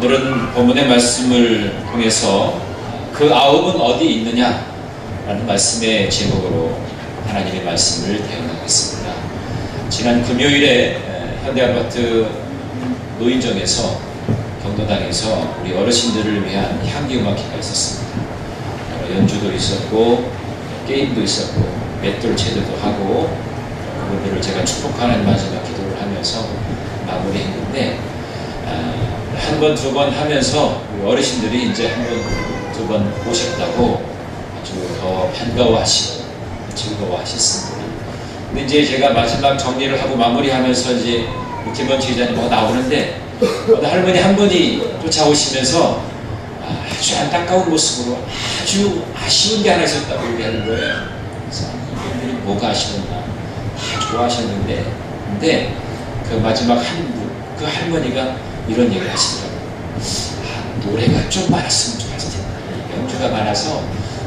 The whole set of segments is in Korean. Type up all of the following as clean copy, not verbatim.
오늘은 본문의 말씀을 통해서 그 아움은 어디 있느냐 라는 말씀의 제목으로 하나님의 말씀을 대응하겠습니다. 지난 금요일에 현대아파트 노인정에서 경로당에서 우리 어르신들을 위한 향기음악회가 있었습니다. 연주도 있었고 게임도 있었고 맷돌 제도도 하고 그분들을 제가 축복하는 마지막 기도를 하면서 마무리했는데 한 번, 두 번 하면서 우리 어르신들이 이제 한 번, 두 번 오셨다고 아주 더 반가워하시고 즐거워하셨습니다. 근데 이제 제가 마지막 정리를 하고 마무리하면서 이제 김원치 기자님 나오는데 할머니 한 분이 쫓아오시면서 아주 안타까운 모습으로 아주 아쉬운 게 하나 있었다고 얘기하는 거예요. 그래서 이분들이 뭐가 아쉬웠나? 다 좋아하셨는데, 근데 그 마지막 그 할머니가 이런 얘기를 하시더라고요. 노래가 좀 많았으면 좋았을 텐데 연주가 많아서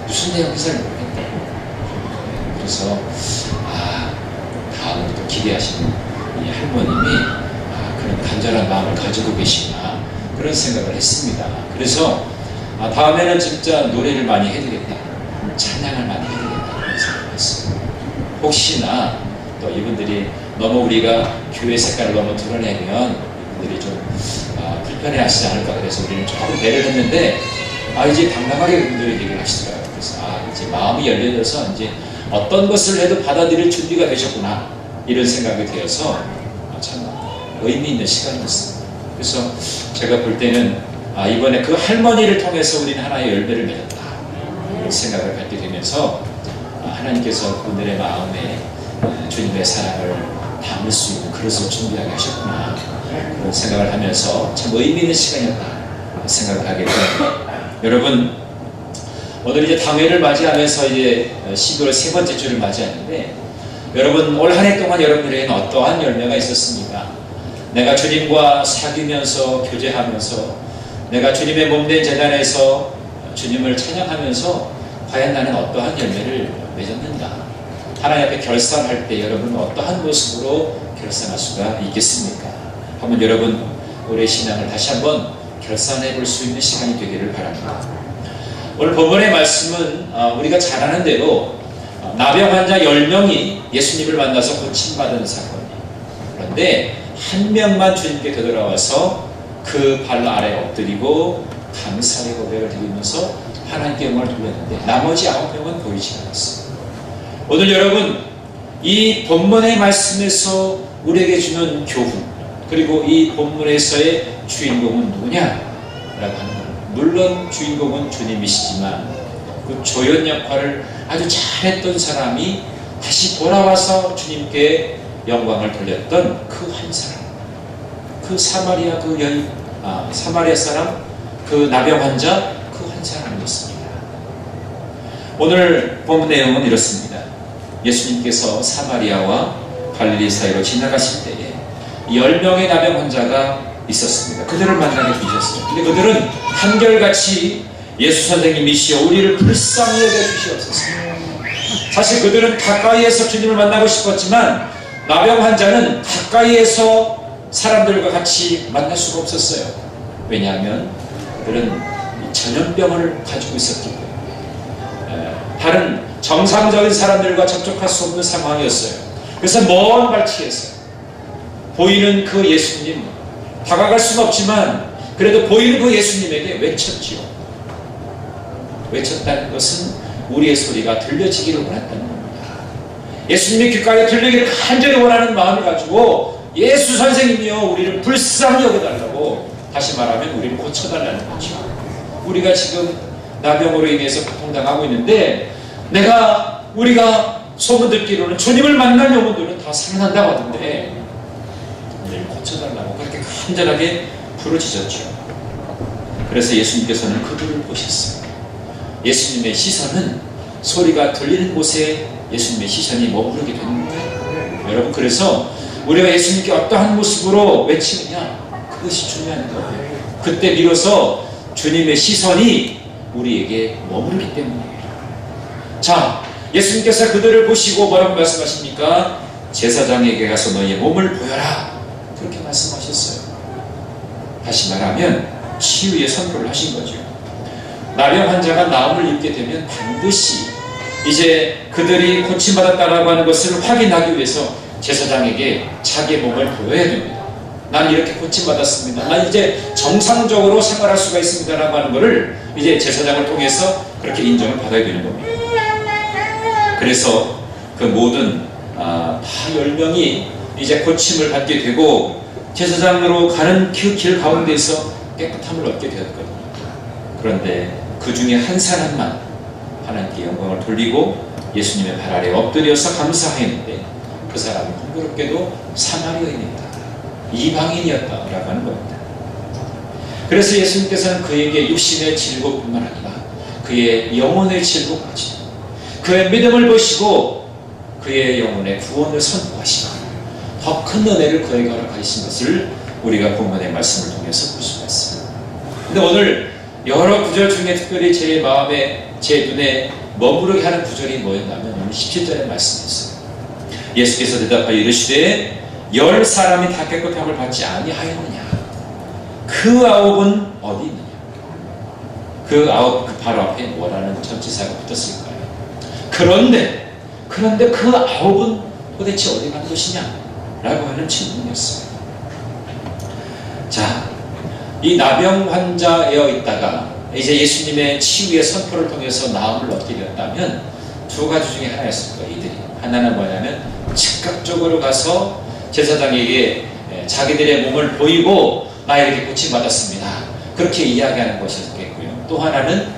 무슨 내용인지 잘 모르겠다고. 그래서 다음으로 또 기대하시는 이 할머님이 그런 간절한 마음을 가지고 계시구나 그런 생각을 했습니다. 그래서 다음에는 진짜 노래를 많이 해드리겠다, 찬양을 많이 해드리겠다 그런 생각을 했습니다. 혹시나 또 이분들이 너무 우리가 교회 색깔을 너무 드러내면 이분들이 좀 불편해하시지 않을까, 그래서 우리는 조금 배려를 했는데 이제 당당하게 그분들이 얘기를 하시더라고요. 그래서 이제 마음이 열려져서 이제 어떤 것을 해도 받아들일 준비가 되셨구나 이런 생각이 되어서 참 의미 있는 시간이었습니다. 그래서 제가 볼 때는 이번에 그 할머니를 통해서 우리는 하나의 열매를 맺었다 이런 생각을 갖게 되면서 하나님께서 그분들의 마음에 주님의 사랑을 담을 수 있는 그릇을 준비하게 하셨구나 그런 생각을 하면서 참 의미 있는 시간이었다 생각을 하게 됩니다. 여러분, 오늘 이제 당회를 맞이하면서 이제 12월 세 번째 주를 맞이하는데, 여러분 올 한 해 동안 여러분들에게는 어떠한 열매가 있었습니까? 내가 주님과 사귀면서 교제하면서 내가 주님의 몸된 제단에서 주님을 찬양하면서 과연 나는 어떠한 열매를 맺었는가? 하나님 앞에 결산할 때 여러분은 어떠한 모습으로 결산할 수가 있겠습니까? 한번 여러분 우리의 신앙을 다시 한번 결산해 볼 수 있는 시간이 되기를 바랍니다. 오늘 본문의 말씀은 우리가 잘 아는 대로 나병 환자 10명이 예수님을 만나서 고침받은 사건이에요. 그런데 한 명만 주님께 되돌아와서 그 발 아래 엎드리고 감사의 고백을 드리면서 하나님께 영광을 돌렸는데 나머지 9명은 보이지 않았어요. 오늘 여러분 이 본문의 말씀에서 우리에게 주는 교훈, 그리고 이 본문에서의 주인공은 누구냐라고 하는 것, 물론 주인공은 주님이시지만 그 조연 역할을 아주 잘했던 사람이 다시 돌아와서 주님께 영광을 돌렸던 그 한 사람, 그 사마리아 그 여인, 사마리아 사람, 그 나병 환자 그 한 사람이었습니다. 오늘 본문 내용은 이렇습니다. 예수님께서 사마리아와 갈릴리 사이로 지나가실 때에 10명의 나병 환자가 있었습니다. 그들을 만나게 되셨어요. 근데 그들은 한결같이 예수 선생님이시여 우리를 불쌍히 여겨주시옵소서. 사실 그들은 가까이에서 주님을 만나고 싶었지만 나병 환자는 가까이에서 사람들과 같이 만날 수가 없었어요. 왜냐하면 그들은 전염병을 가지고 있었기 때문에 다른 정상적인 사람들과 접촉할 수 없는 상황이었어요. 그래서 먼 발치에서 보이는 그 예수님, 다가갈 수는 없지만 그래도 보이는 그 예수님에게 외쳤지요. 외쳤다는 것은 우리의 소리가 들려지기를 원했다는 겁니다. 예수님의 귓가에 들리기를 간절히 원하는 마음을 가지고 예수 선생님이여 우리를 불쌍히 여겨달라고, 다시 말하면 우리를 고쳐달라는 거죠. 우리가 지금 나병으로 인해서 고통당하고 있는데 우리가 소문 듣기로는 주님을 만난 영혼들은 다 살아난다고 하던데 우리를 고쳐달라고 그렇게 간절하게 부르짖었죠. 그래서 예수님께서는 그들을 보셨어요. 예수님의 시선은 소리가 들리는 곳에 예수님의 시선이 머무르게 되는 거예요. 여러분, 그래서 우리가 예수님께 어떠한 모습으로 외치느냐, 그것이 중요한 거예요. 그때 비로소 주님의 시선이 우리에게 머무르기 때문이에요. 자, 예수님께서 그들을 보시고 뭐라고 말씀하십니까? 제사장에게 가서 너희의 몸을 보여라, 그렇게 말씀하셨어요. 다시 말하면 치유의 선포를 하신 거죠. 나병 환자가 나음을 입게 되면 반드시 이제 그들이 고침받았다라고 하는 것을 확인하기 위해서 제사장에게 자기의 몸을 보여야 됩니다. 난 이렇게 고침받았습니다. 난 이제 정상적으로 생활할 수가 있습니다라고 하는 것을 이제 제사장을 통해서 그렇게 인정을 받아야 되는 겁니다. 그래서 그 모든 다 10명이 이제 고침을 받게 되고 제사장으로 가는 그 길 가운데서 깨끗함을 얻게 되었거든요. 그런데 그 중에 한 사람만 하나님께 영광을 돌리고 예수님의 발 아래 엎드려서 감사했는데 그 사람은 공교롭게도 사마리아인이었다, 이방인이었다라고 하는 겁니다. 그래서 예수님께서는 그에게 육신의 질곡뿐만 아니라 그의 영혼의 질곡까지, 그의 믿음을 보시고 그의 영혼의 구원을 선포하시고 더 큰 은혜를 그에게 허락하신 것을 우리가 본문의 말씀을 통해서 볼 수가 있습니다. 근데 오늘 여러 구절 중에 특별히 제 마음에, 제 눈에 머무르게 하는 구절이 뭐였냐면 오늘 17절의 말씀이었어요. 예수께서 대답하여 이르시되 10사람이 다 깨끗함을 받지 아니하였느냐? 그 9은 어디 있느냐? 그 9, 그 바로 앞에 뭐라는 전치사가 붙었을까요? 그런데 그 9은 도대체 어디 간 것이냐? 라고 하는 질문이었어요. 자, 이 나병 환자여 있다가 이제 예수님의 치유의 선포를 통해서 나음을 얻게 되었다면 두 가지 중에 하나였을 거예요. 이들이 하나는 뭐냐면 즉각적으로 가서 제사장에게 자기들의 몸을 보이고 나 이렇게 고침받았습니다, 그렇게 이야기하는 것이었겠고요. 또 하나는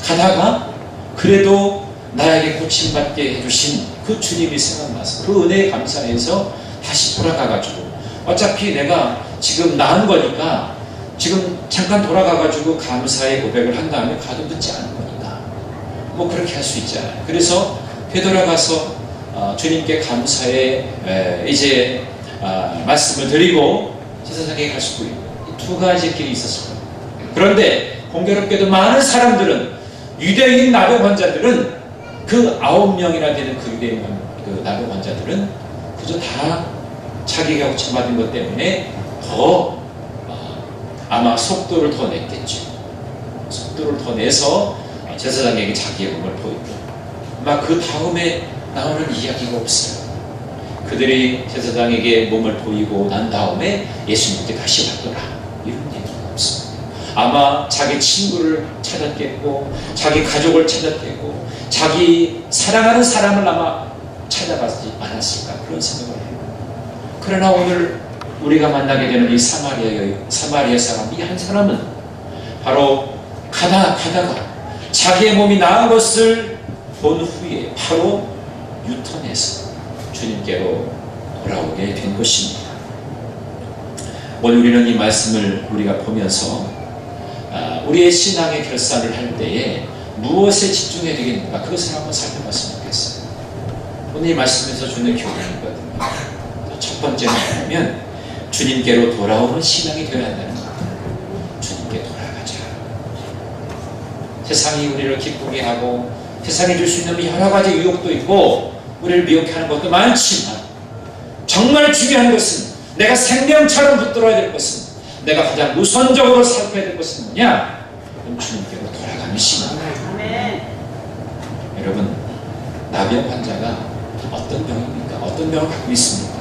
가다가 그래도 나에게 고침받게 해주신 그 주님이 생각나서 그 은혜에 감사해서 다시 돌아가가지고 어차피 내가 지금 나은 거니까 지금 잠깐 돌아가가지고 감사의 고백을 한 다음에 가둬두지 않은 거니까 뭐 그렇게 할 수 있잖아요. 그래서 되돌아가서 주님께 감사의 이제 말씀을 드리고 제사장에게 갈 수도 있고 이 두 가지 길이 있었을 거예요. 그런데 공교롭게도 많은 사람들은, 유대인 나병 환자들은 그 9명이나 되는 그 유대인 그 나병 환자들은 그저 다 자기가 고침받은 것 때문에 더 아마 속도를 더 냈겠죠. 속도를 더 내서 제사장에게 자기의 몸을 보이고 아마 그 다음에 나오는 이야기가 없어요. 그들이 제사장에게 몸을 보이고 난 다음에 예수님께 다시 왔더라, 이런 얘기가 없습니다. 아마 자기 친구를 찾았겠고 자기 가족을 찾았겠고 자기 사랑하는 사람을 아마 찾아가지 않았을까, 그런 생각을 해요. 그러나 오늘 우리가 만나게 되는 이 사마리아 사람, 이 한 사람은 바로 가다가 자기의 몸이 나은 것을 본 후에 바로 유턴해서 주님께로 돌아오게 된 것입니다. 오늘 우리는 이 말씀을 우리가 보면서 우리의 신앙의 결산을 할 때에 무엇에 집중해야 되겠는가, 그것을 한번 살펴봤으면 좋겠어요. 오늘 이 말씀에서 주는 교훈이거든요. 첫 번째는 뭐냐면 주님께로 돌아오는 신앙이 되어야 한다는 겁니다. 주님께 돌아가자. 세상이 우리를 기쁘게 하고 세상에 줄 수 있는 여러 가지 유혹도 있고 우리를 미혹해 하는 것도 많지만 정말 중요한 것은, 내가 생명처럼 붙들어야 될 것은, 내가 가장 우선적으로 살펴야 될 것은 뭐냐? 그럼 주님께로 돌아가는 신앙입니다. 여러분, 나병 환자가 어떤 병입니까? 어떤 병을 갖고 있습니까?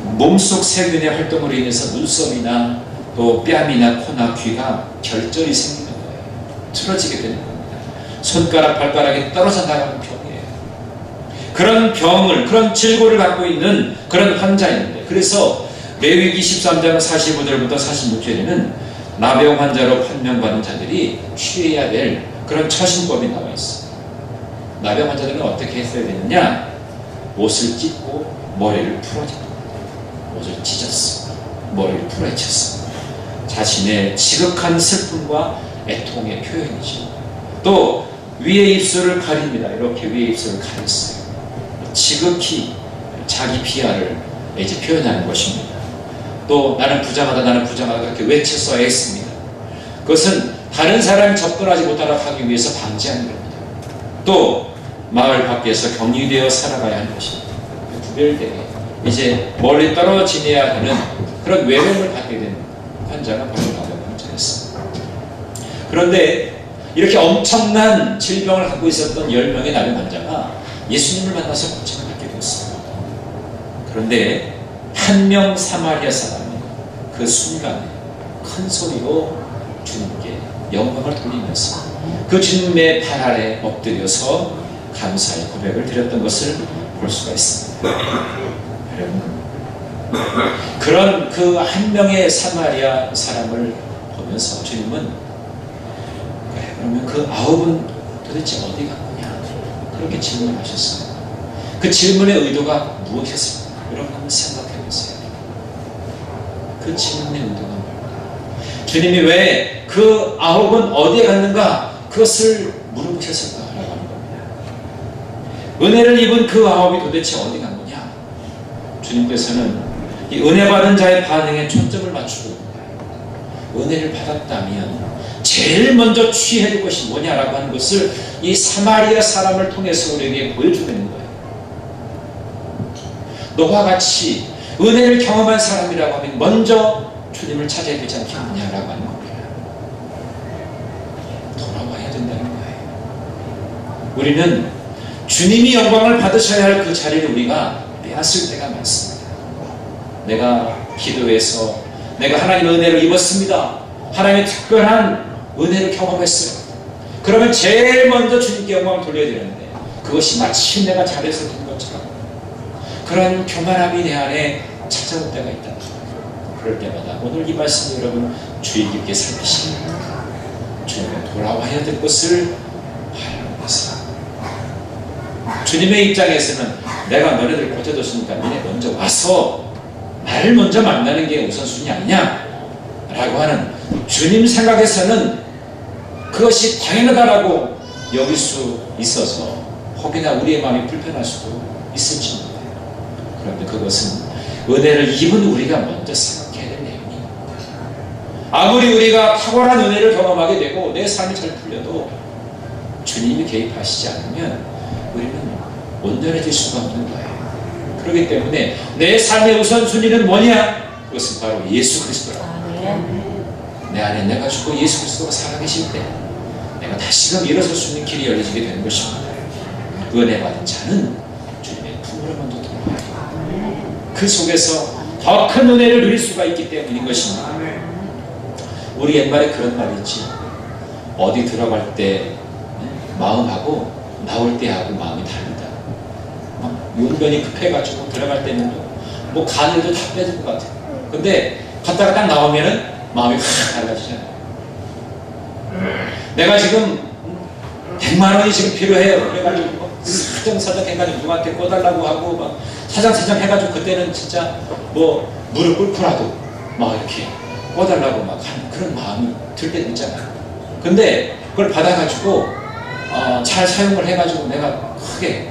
몸속 세균의 활동으로 인해서 눈썹이나 또 뺨이나 코나 귀가 결절이 생기는 거예요. 틀어지게 되는 겁니다. 손가락, 발가락이 떨어져 나가는 병이에요. 그런 병을, 그런 질고를 갖고 있는 그런 환자인데, 그래서 레위기 13장 45절부터 46절에는 나병 환자로 판명받은 자들이 취해야 될 그런 처신법이 나와 있어요. 나병 환자들은 어떻게 했어야 되느냐? 옷을 찢고 머리를 풀어줬고, 옷을 찢었어, 머리를 풀어헤쳤어. 자신의 지극한 슬픔과 애통의 표현이죠. 또 위에 입술을 가립니다. 이렇게 위에 입술을 가렸어요. 지극히 자기 비하를 이제 표현하는 것입니다. 또 나는 부장하다, 나는 부장하다, 그렇게 외쳐서 애씁니다. 그것은 다른 사람이 접근하지 못하도록 하기 위해서 방지하는 겁니다. 또 마을 밖에서 격리되어 살아가야 하는 것입니다. 구별되게 이제 멀리 떨어지내야 하는 그런 외로움을 갖게 되는 환자가 바로 나병 환자입니다. 간절했습니다. 그런데 이렇게 엄청난 질병을 갖고 있었던 10명의 나병 환자가 예수님을 만나서 고침을 받게 되었습니다. 그런데 한 명 사마리아 사람이 그 순간에 큰 소리로 주님께 영광을 돌리면서 그 주님의 발 아래 엎드려서 감사의 고백을 드렸던 것을 볼 수가 있습니다. 여러분, 그런 그 한 명의 사마리아 사람을 보면서 주님은 그러면 그 9은 도대체 어디 갔느냐 그렇게 질문하셨습니다. 그 질문의 의도가 무엇이었습니까? 여러분 한번 생각해 보세요. 그 질문의 의도가 뭘까? 주님이 왜 그 9은 어디에 갔는가 그것을 물어보셨을까라고 하는 겁니다. 은혜를 입은 그 9이 도대체 어디 간 거냐? 주님께서는 이 은혜 받은 자의 반응에 초점을 맞추고 은혜를 받았다면 제일 먼저 취해야 될 것이 뭐냐라고 하는 것을 이 사마리아 사람을 통해서 우리에게 보여주고 있는 거예요. 너와 같이 은혜를 경험한 사람이라고 하면 먼저 주님을 찾아야 되지 않겠느냐라고 하는 겁니다. 돌아와야 된다는 거예요. 우리는 주님이 영광을 받으셔야 할 그 자리를 우리가 빼앗을 때가 많습니다. 내가 기도해서 내가 하나님의 은혜를 입었습니다. 하나님의 특별한 은혜를 경험했어요. 그러면 제일 먼저 주님께 영광을 돌려야 되는데 그것이 마치 내가 잘해서 된 것처럼 그런 교만함이 내 안에 찾아올 때가 있다. 그럴 때마다 오늘 이 말씀을 여러분 주의 깊게 살피시면 주님은 돌아와야 될 것을 바라는 것이다. 주님의 입장에서는 내가 너네들 고쳐줬으니까 너네 먼저 와서 나를 먼저 만나는 게 우선순위 아니냐 라고 하는 주님 생각에서는 그것이 당연하다라고 여길 수 있어서 혹여나 우리의 마음이 불편할 수도 있을지 몰라요. 그런데 그것은 은혜를 입은 우리가 먼저 생각해야 될 내용입니다. 아무리 우리가 탁월한 은혜를 경험하게 되고 내 삶이 잘 풀려도 주님이 개입하시지 않으면 우리는 온전해질 수가 없는 거예요. 그렇기 때문에 내 삶의 우선순위는 뭐냐? 그것은 바로 예수 그리스도라고. 내 안에 내가 죽고 예수 그리스도가 살아계실 때 내가 다시금 일어설 수 있는 길이 열려지게 되는 것입니다. 은혜 받은 자는 주님의 품으로 먼저 돌아와요. 그 속에서 더 큰 은혜를 누릴 수가 있기 때문인 것입니다. 우리 옛말에 그런 말이 있지. 어디 들어갈 때 마음하고 나올 때하고 마음이 다릅니다. 용변이 급해가지고 들어갈 때는 뭐 간을도 다 빼줄 것 같아요. 근데 갔다가 딱 나오면은 마음이 확 달라지잖아요. 내가 지금 100만 원이 지금 필요해요. 그래가지고 사정사정 해가지고 누구한테 꿔달라고 하고 막 사정사정 해가지고 그때는 진짜 뭐 무릎 꿇고라도 막 이렇게 꿔달라고 막 하는 그런 마음이 들 때도 있잖아요. 근데 그걸 받아가지고 잘 사용을 해가지고 내가 크게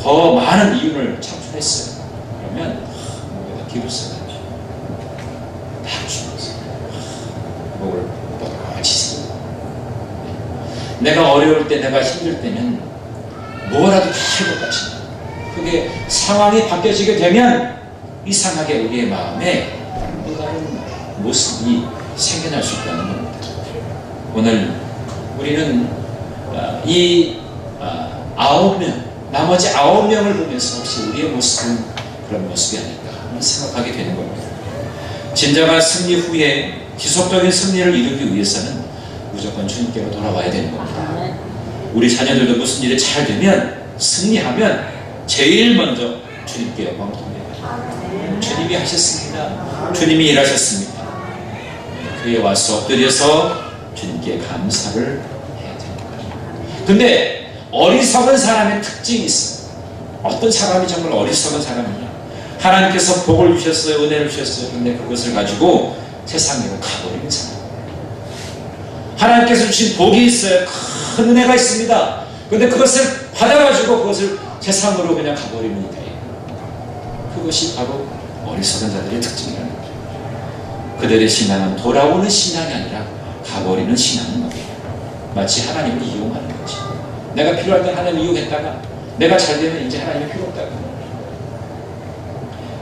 더 많은 이윤을 창출했어요. 그러면 내가 기부스가 딱 주면서 목을 뻗어같이 쓰고 내가 어려울 때 내가 힘들 때는 뭐라도 다 할 것 같이 그게 상황이 바뀌어지게 되면 이상하게 우리의 마음에 또 다른 모습이 생겨날 수 있다는 겁니다. 오늘 우리는 이 9명 나머지 9명을 보면서 혹시 우리의 모습은 그런 모습이 아닐까 하는 생각하게 되는 겁니다. 진정한 승리 후에 지속적인 승리를 이루기 위해서는 무조건 주님께로 돌아와야 되는 겁니다. 우리 자녀들도 무슨 일이 잘 되면 승리하면 제일 먼저 주님께 영광을 돌려요. 주님이 하셨습니다. 주님이 일하셨습니다. 그에 와서 엎드려서 주님께 감사를 해야 됩니다. 근데 어리석은 사람의 특징이 있어요. 어떤 사람이 정말 어리석은 사람이냐? 하나님께서 복을 주셨어요. 은혜를 주셨어요. 근데 그것을 가지고 세상으로 가버리는 사람. 하나님께서 주신 복이 있어요. 큰 은혜가 있습니다. 근데 그것을 받아가지고 그것을 세상으로 그냥 가버리는 이들이에요. 그것이 바로 어리석은 자들의 특징이라는 거죠. 그들의 신앙은 돌아오는 신앙이 아니라 가버리는 신앙인 겁니다. 마치 하나님을 이용하는 거지. 내가 필요할 때 하나님을 이용했다가 내가 잘 되면 이제 하나님이 필요 없다고.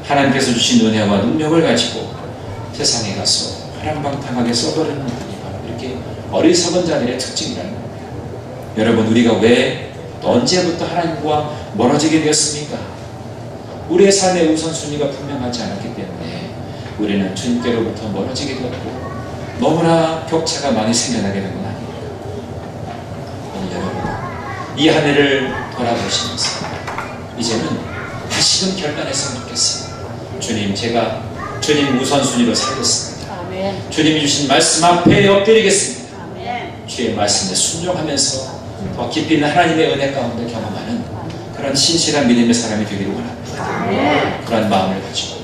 하나님께서 주신 은혜와 능력을 가지고 세상에 가서 파랑방탕하게 써버리는 분이 바로 이렇게 어리석은 자들의 특징이라는 겁니다. 여러분, 우리가 왜 또 언제부터 하나님과 멀어지게 되었습니까? 우리의 삶의 우선순위가 분명하지 않았기 때문에 우리는 주님께로부터 멀어지게 되었고 너무나 격차가 많이 생겨나게 된 건 아닙니까? 오늘 여러분, 이 한 해를 돌아보시면서 이제는 다시금 결단했으면 좋겠어요. 주님, 제가 주님 우선순위로 살겠습니다. 아멘. 주님이 주신 말씀 앞에 엎드리겠습니다. 아멘. 주의 말씀에 순종하면서 더 깊이 있는 하나님의 은혜 가운데 경험하는 그런 신실한 믿음의 사람이 되기를 원합니다. 아멘. 그런 마음을 가지고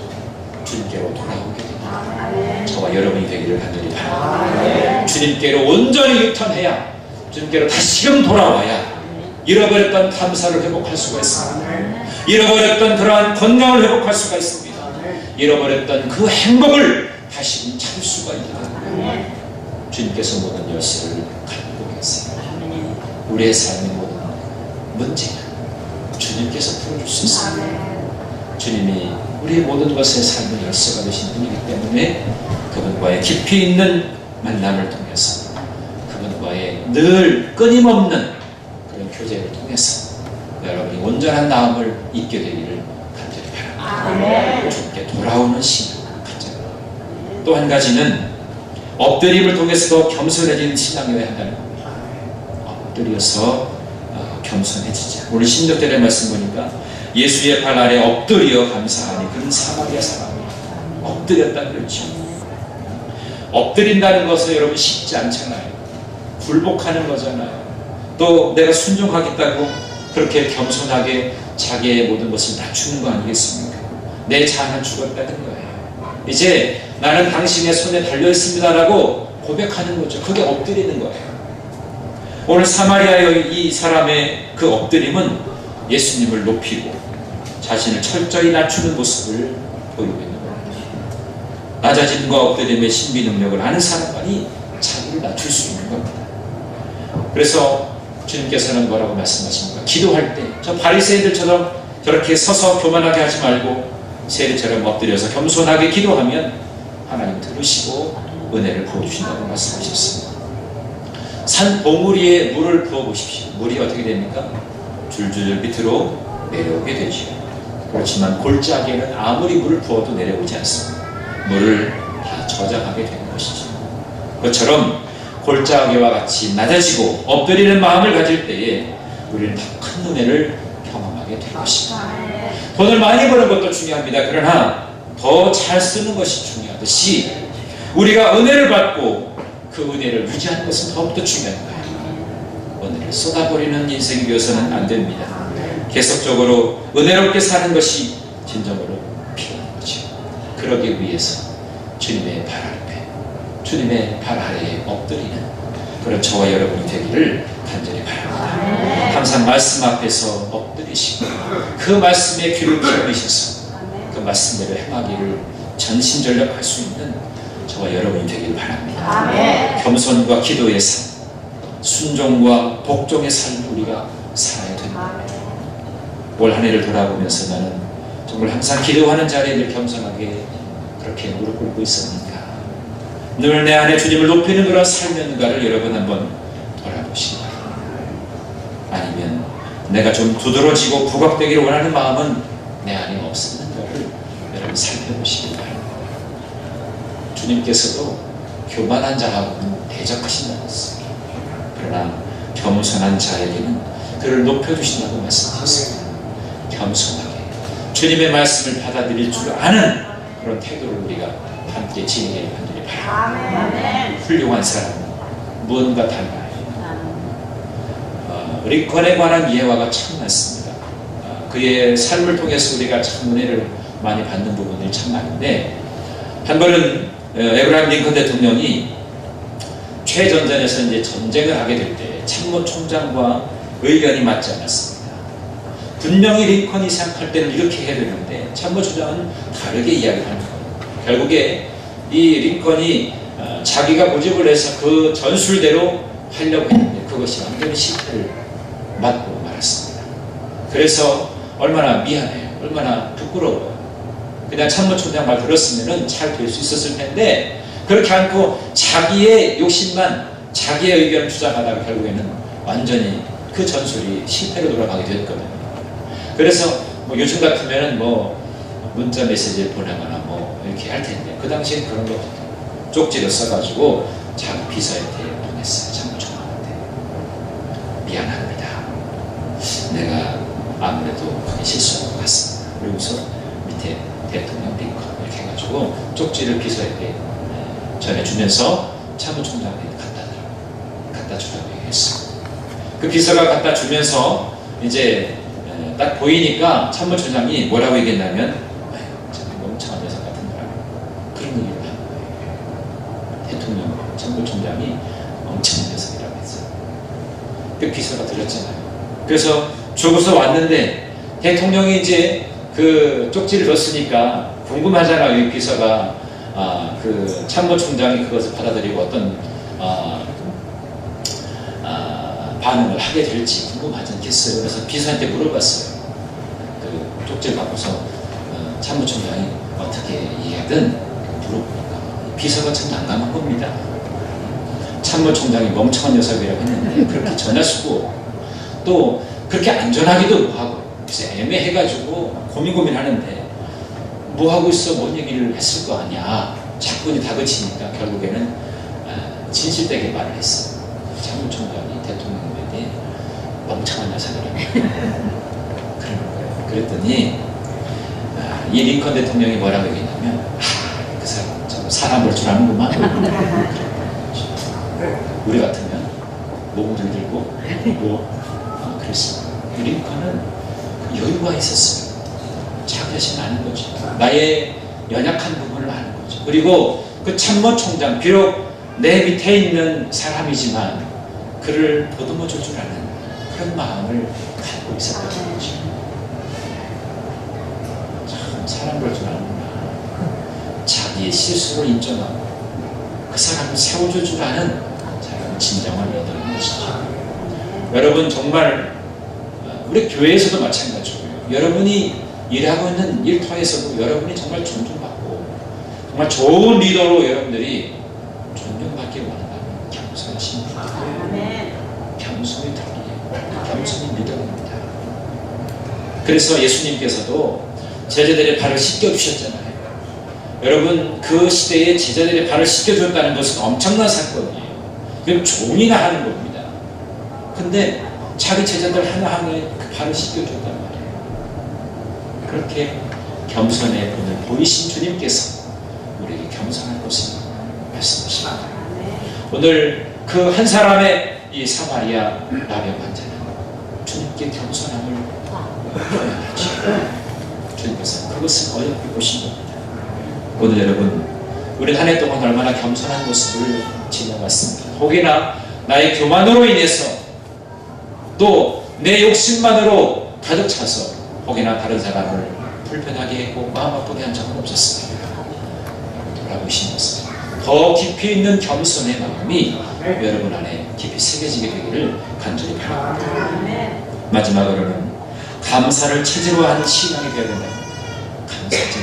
주님께로 돌아오게 됩니다. 아멘. 저와 여러분이 되기를 간절히 바랍니다. 아멘. 주님께로 온전히 유턴해야, 주님께로 다시금 돌아와야 잃어버렸던 감사를 회복할 수가 있습니다. 잃어버렸던 그러한 건강을 회복할 수가 있습니다. 잃어버렸던 그 행복을 다시 찾을 수가 있게 됩니다. 주님께서 모든 열쇠를 갖고 계세요. 우리의 삶의 모든 문제는 주님께서 풀어줄 수 있습니다. 주님이 우리의 모든 것의 삶의 열쇠가 되신 분이기 때문에 그분과의 깊이 있는 만남을 통해서, 그분과의 늘 끊임없는 그런 교제를 통해서 여러분이 온전한 마음을 잊게 되기를 간절히 바랍니다. 주님께 돌아오는 신앙 간절히. 또 한 가지는 엎드림을 통해서 더 겸손해지는 신앙이어야 한다는 겁니다. 엎드려서 겸손해지자. 오늘 16절의 말씀 보니까 예수의 발 아래 엎드려 감사하니 그런 사마리아 사람이 엎드렸다 그랬죠. 엎드린다는 것은 여러분 쉽지 않잖아요. 굴복하는 거잖아요. 또 내가 순종하겠다고 그렇게 겸손하게 자기의 모든 것을 낮추는 거 아니겠습니까? 내 자아는 죽었다는 거예요. 이제 나는 당신의 손에 달려있습니다라고 고백하는 거죠. 그게 엎드리는 거예요. 오늘 사마리아의 이 사람의 그 엎드림은 예수님을 높이고 자신을 철저히 낮추는 모습을 보이고 있는 겁니다. 낮아짐과 엎드림의 신비 능력을 아는 사람만이 자기를 낮출 수 있는 겁니다. 그래서 주님께서는 뭐라고 말씀하십니까? 기도할 때 저 바리새인들처럼 저렇게 서서 교만하게 하지 말고 세리처럼 엎드려서 겸손하게 기도하면 하나님 들으시고 은혜를 부어주신다고 말씀하셨습니다. 산 봉우리에 물을 부어보십시오. 물이 어떻게 됩니까? 줄줄 밑으로 내려오게 되죠. 그렇지만 골짜기에는 아무리 물을 부어도 내려오지 않습니다. 물을 다 저장하게 되는 것이죠. 그것처럼 골짜기와 같이 낮아지고 엎드리는 마음을 가질 때에 우리는 더 큰 은혜를 경험하게 될 것입니다. 돈을 많이 버는 것도 중요합니다. 그러나 더 잘 쓰는 것이 중요하듯이 우리가 은혜를 받고 그 은혜를 유지하는 것은 더욱더 중요한 거예요. 은혜를 쏟아버리는 인생이 되어서는 안 됩니다. 계속적으로 은혜롭게 사는 것이 진정으로 필요한 거죠. 그러기 위해서 주님의 발 앞에, 주님의 발 아래에 엎드리는 그런 저와 여러분이 되기를 간절히 바랍니다. 항상 말씀 앞에서 엎드리시고 그 말씀에 귀를 기울이셔서 그 말씀대로 행하기를 전심전력할 수 있는 저와 여러분이 되기를 바랍니다. 겸손과 기도의 삶, 순종과 복종의 삶을 우리가 살아야 됩니다. 올 한 해를 돌아보면서 나는 정말 항상 기도하는 자리에 늘 겸손하게 그렇게 무릎 꿇고 있었는가, 늘 내 안에 주님을 높이는 그런 삶이었는가를 여러분 한번 돌아보시기 바랍니다. 아니면 내가 좀 두드러지고 부각되기를 원하는 마음은 내 안에 없었는가를 여러분 살펴보시기 바랍니다. 주님께서도 교만한 자하고는 대적하신다고 했습니다. 그러나 겸손한 자에게는 그를 높여주신다고 말씀하셨습니다. 겸손하게 주님의 말씀을 받아들일 줄 아는 그런 태도를 우리가 함께 지니기를 간절히 바랍니다. 훌륭한 사람은 무언가 달라요. 링컨에 관한 예화가 참 많습니다. 그의 삶을 통해서 우리가 참 은혜를 많이 받는 부분들이 참 많은데, 한 번은 에브라임 링컨 대통령이 최전선에서 이제 전쟁을 하게 될 때 참모총장과 의견이 맞지 않았습니다. 분명히 링컨이 생각할 때는 이렇게 해야 되는데 참모총장은 다르게 이야기를 하는 거예요. 결국에 이 링컨이 자기가 고집을 해서 그 전술대로 하려고 했는데 그것이 완전히 실패를 맞고 말았습니다. 그래서 얼마나 미안해요. 얼마나 부끄러워요. 그냥 참모총장 말 들었으면 잘 될 수 있었을 텐데 그렇게 않고 자기의 욕심만, 자기의 의견을 주장하다가 결국에는 완전히 그 전술이 실패로 돌아가게 됐거든요. 그래서 뭐 요즘 같으면은 뭐 문자 메시지를 보내거나 뭐 이렇게 할 텐데, 그 당시엔 그런 거 쪽지를 써가지고 자기 비서한테 보냈어요. 참모총장한테. 미안합니다. 내가 아무래도 크게 실수한 것 같습니다. 그리고서 밑에 대통령 링컨 이렇게 해가지고 쪽지를 비서에게 전해주면서 참모총장에게 갖다 주라고 얘기했어요. 그 비서가 갖다 주면서 이제 딱 보이니까 참모총장이 뭐라고 얘기했냐면, 참 멍청한 녀석 같은 거라, 그런 얘기를 한 거예요. 대통령 참모총장이 멍청한 녀석이라고 했어요. 그 비서가 들었잖아요. 그래서 주고서 왔는데 대통령이 이제 그 쪽지를 줬으니까 궁금하잖아요. 이 비서가 그 참모총장이 그것을 받아들이고 어떤 반응을 하게 될지 궁금하지 않겠어요. 그래서 비서한테 물어봤어요. 그 쪽지를 받고서 참모총장이 어떻게 이해하든 물어보니까 비서가 참 난감한 겁니다. 참모총장이 멍청한 녀석이라고 했는데 그렇게 전할 수도 없고 또 그렇게 안전하기도 뭐하고, 그래서 애매해가지고 고민하는데 뭐하고 있어, 뭔 얘기를 했을 거 아니야. 자꾸니 다그치니까 결국에는 진실되게 말을 했어요. 참모총장이 대통령에게 멍청한 녀석이라고 그러는 거예요. 그랬더니 이 링컨 대통령이 뭐라고 얘기했냐면, 그 사람 참 사람을 줄 아는구만. 우리 같으면 목을 들고 그랬습니다. 링컨은 여유가 있었어요. 자기 자신 아는 거죠. 나의 연약한 부분을 아는 거죠. 그리고 그 참모총장, 비록 내 밑에 있는 사람이지만 그를 보듬어 줄 줄 아는 그런 마음을 갖고 있었던 거죠. 참 사람 볼 줄 아는구나. 자기의 실수를 인정하고 그 사람을 세워줄 줄 아는 사람은 진정한 리더인 것이죠. 여러분, 정말 우리 교회에서도 마찬가지고요. 여러분이 일하고 있는 일터에서도 여러분이 정말 존중받고 정말 좋은 리더로 여러분들이 존경받기 원한다면 겸손하신 분이에요. 겸손이 덕이에요. 겸손이 리더입니다. 그래서 예수님께서도 제자들의 발을 씻겨주셨잖아요. 여러분, 그 시대에 제자들의 발을 씻겨줬다는 것은 엄청난 사건이에요. 그럼 종이나 하는 겁니다. 근데 자기 제자들 하나하나에 그 발을 씻겨줬단 말이에요. 그렇게 겸손의 본을 보이신 주님께서 우리에게 겸손할 것을 말씀하십니다. 오늘 그 한 사람의 이 사마리아 나병 환자는 주님께 겸손함을 표현하죠. 주님께서 그것을 어렵게 보신 겁니다. 오늘 여러분, 우리 한 해 동안 얼마나 겸손한 모습을 지녀왔습니다. 혹여나 나의 교만으로 인해서 또 내 욕심만으로 가득 차서 혹여나 다른 사람을 불편하게 했고 마음 아프게 한 적은 없었습니다. 돌아보시면서 더 깊이 있는 겸손의 마음이 여러분 안에 깊이 새겨지게 되기를 간절히 바랍니다. 마지막으로는 감사를 체제로 하는 신앙이 되어야 된다. 감사증.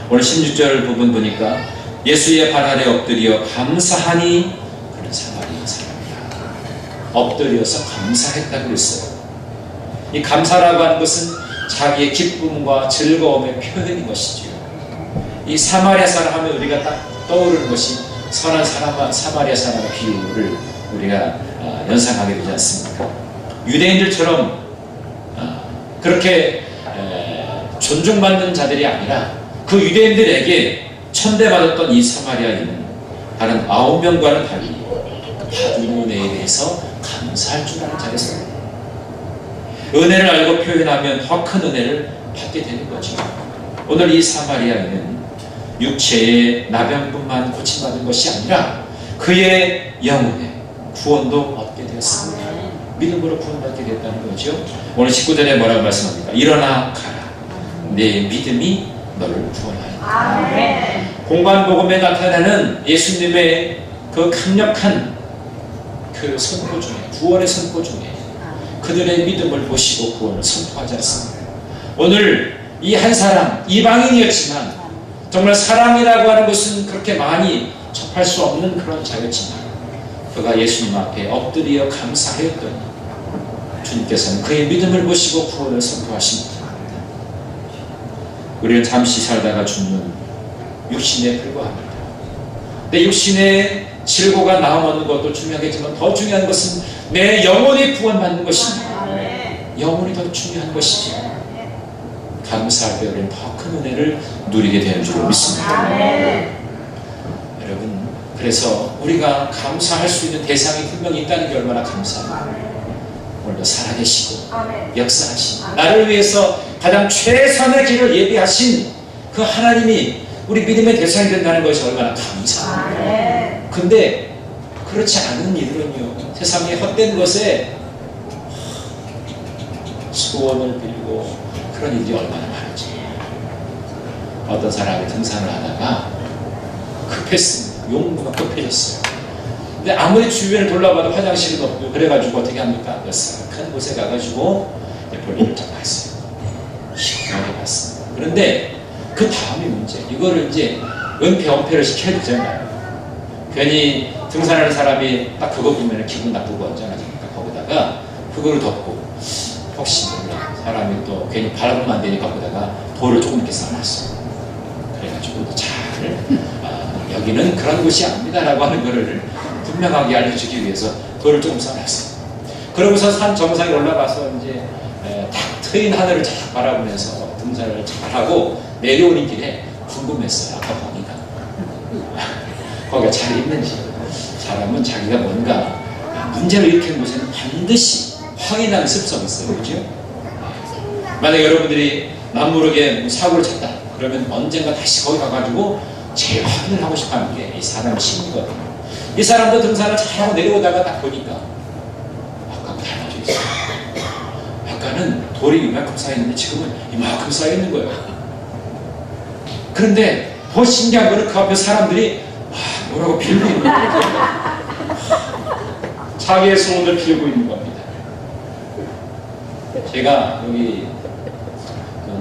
오늘 16절 부분 보니까 예수의 발 아래 엎드려 감사하니 그는 사마리아 사람이야. 엎드려서 감사했다고 그랬어요. 이 감사라고 하는 것은 자기의 기쁨과 즐거움의 표현인 것이죠. 이 사마리아 사람 하면 우리가 딱 떠오르는 것이 선한 사마리아 사람의 비유를 우리가 연상하게 되지 않습니까? 유대인들처럼 그렇게 존중받는 자들이 아니라 그 유대인들에게 천대받았던 이 사마리아인은 다른 9명과는 달리 받은 은혜에 대해서 감사할 줄 아는 자였습니다. 은혜를 알고 표현하면 더 큰 은혜를 받게 되는 거죠. 오늘 이 사마리아인은 육체의 나병뿐만 고침받은 것이 아니라 그의 영혼의 구원도 얻게 되었습니다. 믿음으로 구원받게 됐다는 거죠. 오늘 19절에 뭐라고 말씀합니까? 일어나 가라. 내 믿음이 너를 구원하리라. 공관복음에 나타나는 예수님의 그 강력한 그 선포 중에, 구원의 선포 중에 그들의 믿음을 보시고 구원을 선포하지 않습니다. 오늘 이 한 사람, 이방인이었지만 정말 사랑이라고 하는 것은 그렇게 많이 접할 수 없는 그런 자였지만 그가 예수님 앞에 엎드려 감사하였더니 주님께서는 그의 믿음을 보시고 구원을 선포하십니다. 우리는 잠시 살다가 죽는 육신에 불과합니다. 내 육신의 질고가 나음 얻는 것도 중요하겠지만 더 중요한 것은 내 영혼이 구원받는 것입니다. 영혼이 더 중요한 것이지. 감사할 때 우리는 더 큰 은혜를 누리게 되는 줄 믿습니다. 여러분, 그래서 우리가 감사할 수 있는 대상이 분명히 있다는 게 얼마나 감사합니다. 오늘도 살아계시고 역사하신 나를 위해서 가장 최선의 길을 예비하신 그 하나님이 우리 믿음의 대상이 된다는 것이 얼마나 감사합니다. 근데 그렇지 않은 이들은요, 세상의 헛된 것에 소원을 빌고 그런 일이 얼마나 많은지. 어떤 사람이 등산을 하다가 급했습니다. 용무가 급해졌어요. 근데 아무리 주변을 돌아봐도 화장실은 없고 그래가지고 어떻게 합니까? 큰 곳에 가가지고 볼일을 좀 봤어요. 시원하게 봤습니다. 그런데 그 다음이 문제. 이거를 이제 은폐 시켜야 되잖아요. 괜히 등산하는 사람이 딱 그거 보면 기분 나쁘고 언짢아지니까 거기다가 그거를 덮고 혹시 몰라 사람이 또 괜히 바라보면 안 되니까 거기다가 돌을 조금 이렇게 쌓아놨어요. 그래가지고 잘 여기는 그런 곳이 아닙니다라고 하는 거를 분명하게 알려주기 위해서 돌을 조금 쌓아놨어요. 그러고서 산 정상에 올라가서 이제 탁 트인 하늘을 쫙 바라보면서 등산을 잘하고 내려오는 길에 궁금했어요. 아까 보니까 거기가 잘 있는지. 사람은 자기가 뭔가 문제를 일으키는 곳에는 반드시 확인하는 습성이 있어요. 그렇죠? 만약에 여러분들이 남모르게 사고를 쳤다 그러면 언젠가 다시 거기 가가지고 재확인을 하고 싶어하는 게 이 사람의 심리거든요. 이 사람도 등산을 잘하고 내려오다가 딱 보니까 아까하고 달라져 있어요. 아까는 돌이 이만큼 쌓여있는데 지금은 이만큼 쌓여있는 거예요. 그런데 더 신기한 거는 그 앞에 사람들이 뭐라고 빌고 있는 거예요. 자기의 소원을 빌고 있는 겁니다. 제가 여기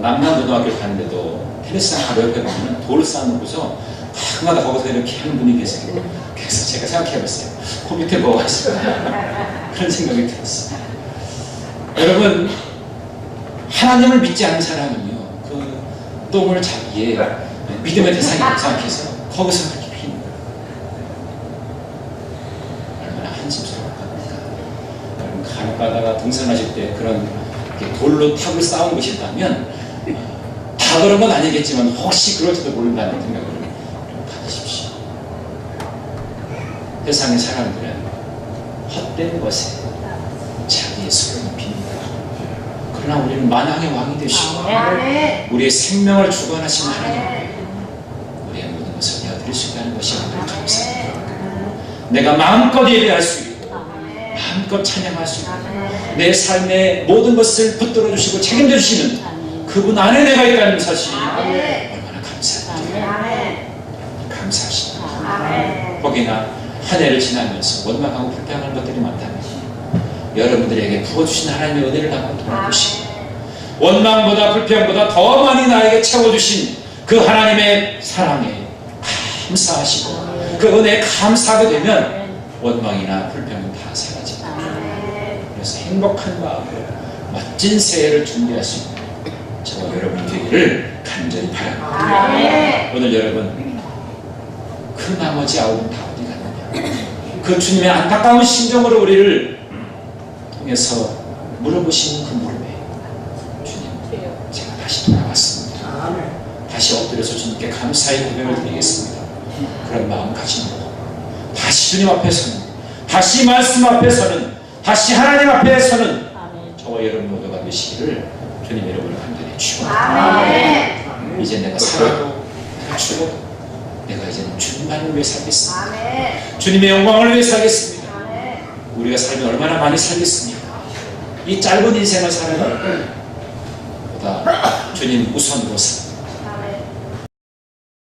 남남고등학교를 가는데도 테니스장 바로 옆에 보면 돌을 쌓아놓고서 가끔가다 거기서 이렇게 하는 분이 계세요. 그래서 제가 생각해봤어요. 그 밑에 뭐가 있을까? 그런 생각이 들었어요. 여러분, 하나님을 믿지 않는 사람은요, 그 똥을 자기의 믿음의 대상이라고 생각해서 거기서 그렇게 피는 거예요. 얼마나 한심스러울까. 여러분, 간혹 가다가 등산하실 때 그런 돌로 탑을 쌓은 곳이 있다면 다 그런 건 아니겠지만 혹시 그럴지도 모른다는 생각을 가지십시오. 세상의 사람들은 헛된 것에 자기의 소원을 빕니다. 그러나 우리는 만왕의 왕이 되시고 우리의 생명을 주관하신 하나님, 우리의 모든 것을 내어드릴 수 있다는 것이 오늘 감사합니다. 내가 마음껏 예배할 수 있고 마음껏 찬양할 수 있고 내 삶의 모든 것을 붙들어 주시고 책임져 주시는 그분 안에 내가 있다는 사실이 얼마나 감사합니다. 감사하십니다. 혹여나 한 해를 지나면서 원망하고 불평하는 것들이 많다면 여러분들에게 부어주신 하나님의 은혜를 한번 돌아보시고 원망보다 불평보다 더 많이 나에게 채워주신 그 하나님의 사랑에 감사하시고 그 은혜에 감사하게 되면 원망이나 불평은 다 사라집니다. 그래서 행복한 마음으로 멋진 새해를 준비할 수 있는 저와 여러분 되기를 간절히 바랍니다. 오늘 여러분 그 나머지 아홉은 다 어디 갔느냐, 그 주님의 안타까운 심정으로 우리를 통해서 물어보시는 그 물음에 주님, 제가 다시 돌아왔습니다. 다시 엎드려서 주님께 감사의 고백을 드리겠습니다. 그런 마음 가지고 다시 주님 앞에서는, 다시 말씀 앞에서는, 다시 하나님 앞에서는 저와 여러분 모두가 되시기를 주님 여러분을 간절히 축원합니다. 이제 내가 살아도 내가 죽어도 내가 이제는 주님만을 위해 살겠습니다. 주님의 영광을 위해 살겠습니다. 우리가 살면 얼마나 많이 살겠습니까? 이 짧은 인생을 사는 보다 주님 우선으로 삽니다.